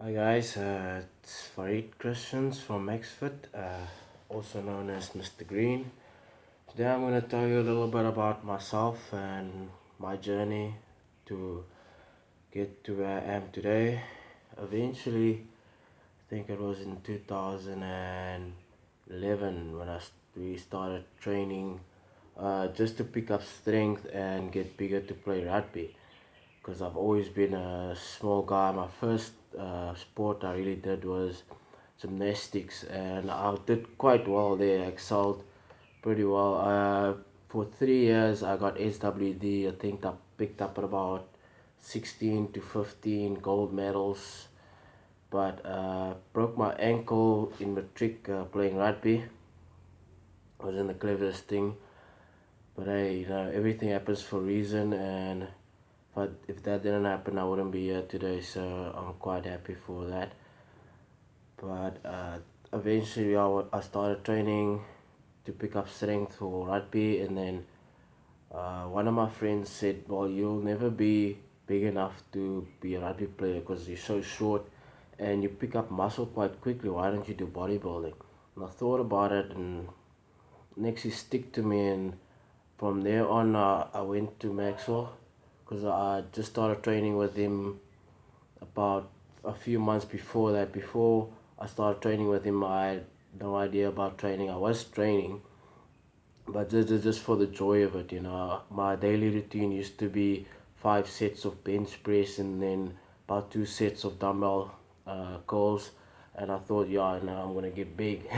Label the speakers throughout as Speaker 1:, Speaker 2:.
Speaker 1: Hi guys, it's Fariedt Christians from MaxFITT, also known as Mr. Green. Today I'm going to tell you a little bit about myself and my journey to get to where I am today. Eventually, I think it was in 2011 when we started training just to pick up strength and get bigger to play rugby, because I've always been a small guy. My first sport I really did was gymnastics, and I did quite well there. I excelled pretty well. For 3 years, I got SWD. I think I picked up about 16 to 15 gold medals, but broke my ankle in matric playing rugby. Wasn't the cleverest thing, but hey, everything happens for a reason, and if that didn't happen, I wouldn't be here today, so I'm quite happy for that. But eventually, I started training to pick up strength for rugby, and then one of my friends said, "Well, you'll never be big enough to be a rugby player because you're so short and you pick up muscle quite quickly. Why don't you do bodybuilding?" And I thought about it, and next he stick to me, and from there on, I went to Maxwell because I just started training with him about a few months before that. Before I started training with him, I had no idea about training. I was training, but just for the joy of it, My daily routine used to be 5 sets of bench press and then about 2 sets of dumbbell curls, and I thought, yeah, now I'm gonna get big.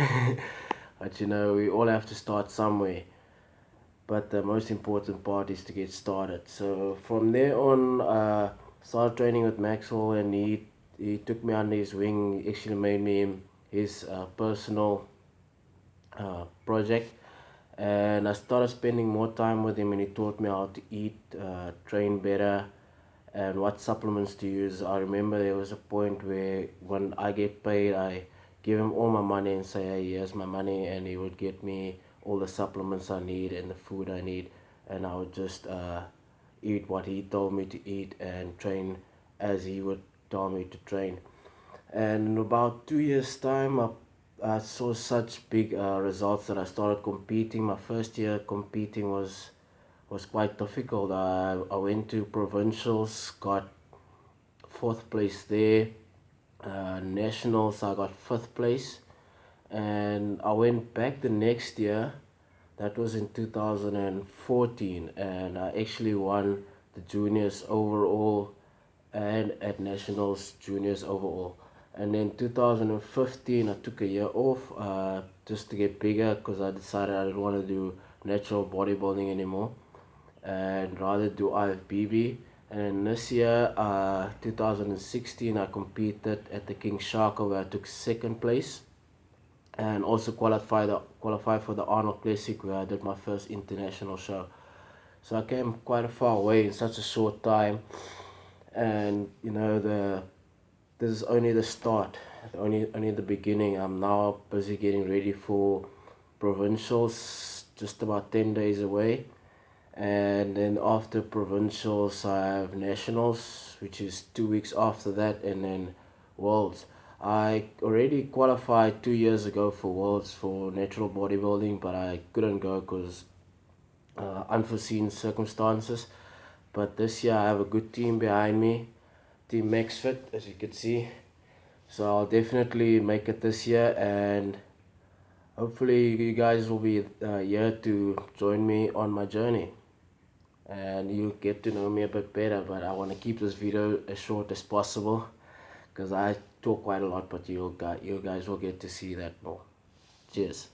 Speaker 1: But we all have to start somewhere. But the most important part is to get started. So from there on, started training with Maxwell, and he took me under his wing. He actually made me his personal project, and I started spending more time with him, and he taught me how to eat, train better, and what supplements to use. I remember there was a point where when I get paid, I give him all my money and say, "Hey, here's my money," and he would get me all the supplements I need and the food I need, and I would just eat what he told me to eat and train as he would tell me to train. And in about 2 years' time, I saw such big results that I started competing. My first year competing was quite difficult. I went to provincials, got fourth place there. Nationals, I got fifth place, and I went back the next year. That was in 2014, and I actually won the juniors overall and at nationals juniors overall. And then 2015, I took a year off just to get bigger, because I decided I didn't want to do natural bodybuilding anymore and rather do IFBB. And this year, 2016, I competed at the King Sharko, where I took second place, and also qualified for the Arnold Classic, where I did my first international show. So I came quite a far way in such a short time, and this is only the start, only the beginning. I'm now busy getting ready for provincials, just about 10 days away. And then after provincials, I have nationals, which is 2 weeks after that, and then worlds. I already qualified 2 years ago for worlds for natural bodybuilding, but I couldn't go because unforeseen circumstances. But this year I have a good team behind me, Team MaxFITT, as you can see. So I'll definitely make it this year, and hopefully you guys will be here to join me on my journey, and you get to know me a bit better. But I want to keep this video as short as possible, because I talk quite a lot, but you guys will get to see that more. Cheers.